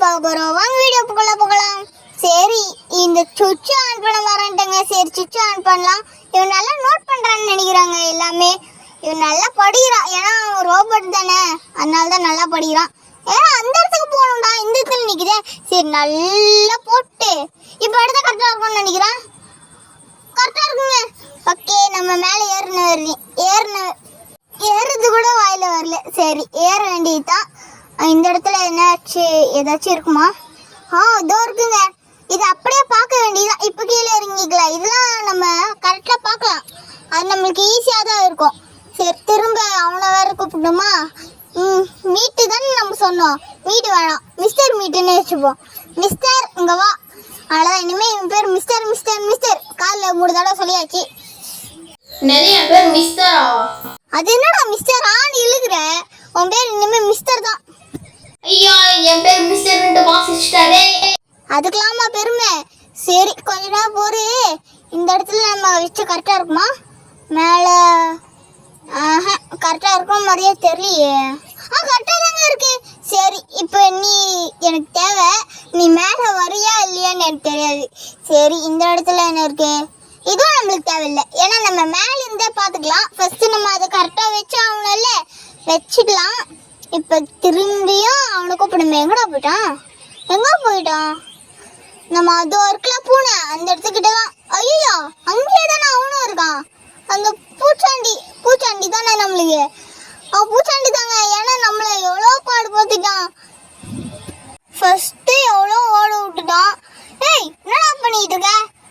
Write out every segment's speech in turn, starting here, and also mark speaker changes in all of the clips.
Speaker 1: பார்க்க போறோம். வாங்க வீடியோக்குள்ள போகலாம். சரி, இந்த சுவிட்ச் ஆன் பண்ண வரேன்ட்டங்க. சரி, சுவிட்ச் ஆன் பண்ணலாம். இவன் நல்லா நோட் பண்றான்னு நினைக்கிறாங்க எல்லாமே. இவன் நல்லா படிக்கிறான், ஏன்னா ரோபோட் தானே, அதனால தான் நல்லா படிக்கிறான். ஏன்னா அந்த இடத்துக்கு போகணும்டா, இந்த இடத்துல நிற்குதே. சரி, நல்லா போட்டு இப்போ இடத்த கரெக்டாக இருக்கும்னு நினைக்கிறான். கரெக்டாக இருக்குங்க. ஓகே, நம்ம மேலே ஏறுறது கூட வாயில வரல. சரி, ஏற வேண்டியதுதான். இந்த இடத்துல என்னாச்சு, ஏதாச்சும் இருக்குமா? இதோ இருக்குங்க. இது அப்படியே பார்க்க வேண்டியதுதான். இப்போ கீழே இறங்கிக்கலாம். இதெல்லாம் நம்ம கரெக்டாக பார்க்கலாம். அது நம்மளுக்கு ஈஸியாக தான் இருக்கும். சரி, திரும்ப அவனை வேற கூப்பிடணுமா? மீட்டு தானே நம்ம சொன்னோம். மீட்டு வேணாம், மிஸ்டர் மீட்டுன்னு வச்சுப்போம். மிஸ்டர் இங்கே வா. அவ்வளோதான், இனிமேல் என் பேர் மிஸ்டர் மிஸ்டர் மிஸ்டர். காலில் 3 தடவை சொல்லியாச்சு.
Speaker 2: நிறைய பேர் மிஸ்டரா?
Speaker 1: அது என்னடா மிஸ்டர் ஆன்னு இழுக்கிற? உன் பேர் இனிமே மிஸ்டர் தான்.
Speaker 2: ஐயா, என் பேர் மிஸ்டர்ன்ட்டு வாசிச்சிட்டாரே.
Speaker 1: அதுக்கெல்லாமா பெருமை? சரி, கொஞ்ச நேரம் போரு. இந்த இடத்துல நம்ம வச்சு கரெக்டாக இருக்குமா? மேலே கரெக்டாக இருக்கும் மாதிரியே தெரியலையே. கரெக்டாக தாங்க இருக்கு. சரி, இப்போ நீ எனக்கு தேவை. நீ மேலே வரியா இல்லையான்னு எனக்கு தெரியாது. சரி, இந்த இடத்துல என்ன இருக்கு? இதுவும் நம்மளுக்கு தேவையில்லை, ஏன்னா நம்ம மேலே இருந்தே பார்த்துக்கலாம். ஃபஸ்ட்டு நம்ம அதை கரெக்டாக வச்சு அவனால வச்சுக்கலாம். இப்போ திரும்பியும் அவனை கூப்பிடுமே. எங்கடா போயிட்டான்? எங்கே போயிட்டான்? நம்ம அது ஒர்க்கில் பூனை அந்த இடத்துக்கிட்ட தான். ஐயோ, அங்கேயே தானே அவனும் இருக்கான். அந்த பூச்சாண்டி தானே நம்மளுக்கு. பூச்சாண்டி தாங்க, ஏன்னா நம்மளை எவ்வளோ பாடுபடுத்திட்டான். ஃபஸ்ட்டு எவ்வளோ ஓட விட்டுட்டான். ஏய், என்னடா பண்ணிட்டு இருக்க?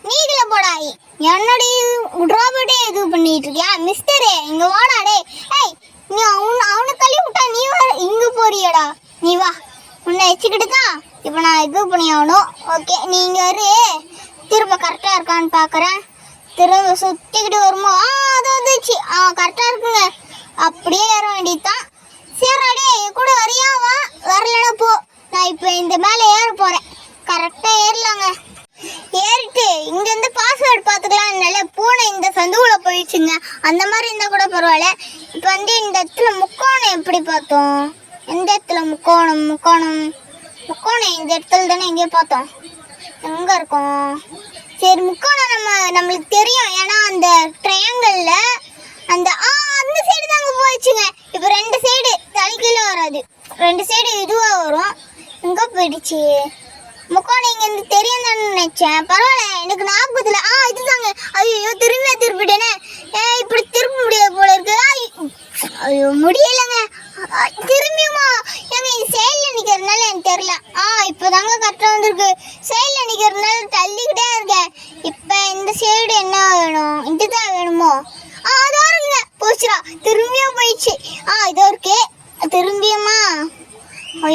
Speaker 1: நீதில போடாய், என்னடி ரோபோட்டே இது பண்ணிட்டு இருக்கியா? மிஸ்டரே, இங்க வாடாடே. ஏய், நீ அவனை தள்ளி விட்டா நீ வேற இங்கே போறியடா. நீ வா, உன்னை வச்சுக்கிட்டு தான் இப்போ நான் இது பண்ணி ஆகணும். ஓகே, நீங்கள் திரும்ப கரெக்டாக இருக்கான்னு பார்க்குறேன். திரும்ப சுற்றிக்கிட்டு வருமோ? அது வந்துச்சு. கரெக்டாக இருக்குங்க. அப்படியே ஏற வேண்டியதுதான். சரிடே, கூட வரியா? வா, வரலன்னா போ. நான் இப்போ இந்த மேலே ஏற போகிறேன். கரெக்டாக ஏறலாங்க. ஏறிட்டு இங்கேருந்து பாஸ்வேர்டு பார்த்துக்கலாம். நல்ல பூனை இந்த சந்துக்குள்ள போயிடுச்சுங்க. அந்த மாதிரி இருந்தால் கூட பரவாயில்ல. இப்போ இந்த இடத்துல முக்கோணம் எப்படி பார்த்தோம்? எந்த இடத்துல முக்கோணம் இந்த இடத்துல தானே எங்கேயோ பார்த்தோம். எங்கே இருக்கும்? சரி, முக்கோணம் நம்மளுக்கு தெரியும், ஏன்னா அந்த ட்ரையாங்கிளில் அந்த சைடு தாங்க போயிடுச்சுங்க. இப்போ 2 சைடு தலைக்கீழே வராது, 2 சைடு இதுவாக வரும். எங்கே போயிடுச்சு முக்கோணம்? இங்கேருந்து தெரியும் தானே நினச்சேன். பரவாயில்ல, எனக்கு ஞாபகத்தில் இதுதாங்க. ஐயோ, திருப்பிட்டேனே. இப்படி திரும்ப முடியாது போல இருக்கு. ஐயோ, முடியலைங்க. திரும்பியுமா? ஏங்க, இது சைடில் நிற்கிறதுனால எனக்கு தெரியல. இப்போ தாங்க கரெக்டாக வந்திருக்கு. சைடில் நிற்கிறதுனால தள்ளிக்கிட்டே இருக்கேன். இப்போ இந்த சைடு என்ன வேணும்? இதுதான் வேணுமோ? அதோ இருக்குங்க. போச்சுடா, திரும்பியும் போயிடுச்சு. இதோ இருக்கு. திரும்பியுமா?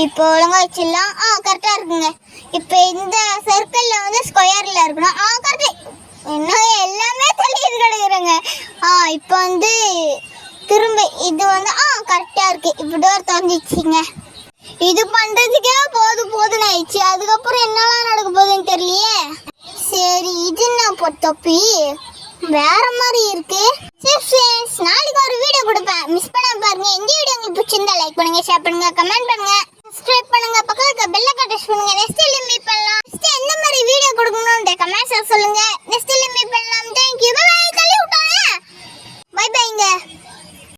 Speaker 1: இப்போ ஒழுங்கா வச்சிடலாம். கரெக்டாக இருக்குங்க. இப்போ இந்த சர்க்கிளில் வந்து ஸ்கொயரில் இருக்கணும். கரெக்டு. இன்னும் எல்லாமே தள்ளிட்டு கிடக்குறேங்க. இப்போ திரும்ப இது கரெக்டாக இருக்குது. இப்போ டோர் திறந்துச்சுங்க. இது பண்ணுறதுக்கே போதுன்னு ஆயிடுச்சு. அதுக்கப்புறம் என்னெல்லாம் நடக்க போகுதுன்னு தெரியலையே. சரி, இது என்ன தொப்பி வேற மாதிரி இருக்கு. சரி ஃப்ரெண்ட்ஸ், நாளைக்கு ஒரு வீடியோ கொடுப்பேன், மிஸ் பண்ணாம பாருங்க. இந்த வீடியோ உங்களுக்கு பிடிச்சிருந்தா லைக் பண்ணுங்க, ஷேர் பண்ணுங்க,